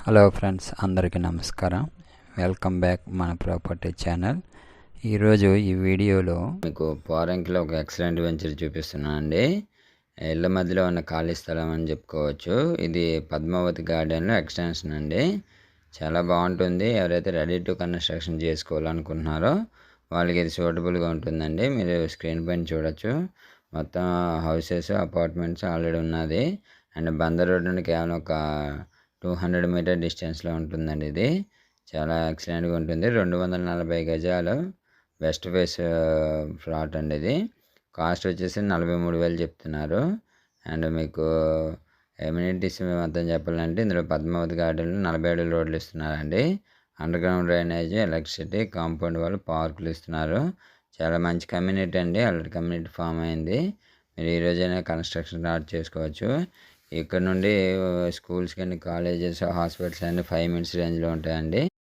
Hello friends, అందరికీ నమస్కారం. Welcome back మన ప్రాపర్టీ ఛానల్. ఈరోజు ఈ వీడియోలో మీకు పోరంకిలో ఒక ఎక్సలెంట్ వెంచర్ చూపిస్తున్నాను అండి. ఇళ్ళ మధ్యలో ఉన్న ఖాళీ స్థలం అని చెప్పుకోవచ్చు. ఇది పద్మావతి గార్డెన్లో ఎక్స్టెన్షన్ అండి. చాలా బాగుంటుంది. ఎవరైతే రెడీ టు కన్స్ట్రక్షన్ చేసుకోవాలనుకుంటున్నారో వాళ్ళకి ఇది సూటబుల్గా ఉంటుందండి. మీరు స్క్రీన్ పైన చూడొచ్చు. మొత్తం హౌసెస్, అపార్ట్మెంట్స్ ఆల్రెడీ ఉన్నది. అండ్ బందర్ రోడ్ నుండి కేవలం ఒక 200 మీటర్ డిస్టెన్స్లో ఉంటుందండి. ఇది చాలా ఎక్సలెంట్గా ఉంటుంది. 240 గజాలు వెస్ట్ ఫేస్ ఫ్లాట్ అండి. ఇది కాస్ట్ వచ్చేసి 43,000 చెప్తున్నారు. అండ్ మీకు ఎమ్యూనిటీస్ మొత్తం చెప్పాలంటే ఇందులో పద్మావతి గార్డెన్లో 40 అడుగుల రోడ్లు ఇస్తున్నారండి. Under ground drainage, electricity, compound వాళ్ళు పార్కులు ఇస్తున్నారు. చాలా మంచి కమ్యూనిటీ అండి. ఆల్రెడీ కమ్యూనిటీ ఫామ్ అయింది. మీరు ఈ రోజైనా కన్స్ట్రక్షన్ స్టార్ట్ చేసుకోవచ్చు. ఇక్కడ నుండి స్కూల్స్ కానీ, కాలేజెస్, హాస్పిటల్స్ అన్నీ 5 మినిట్స్ రేంజ్లో ఉంటాయండి.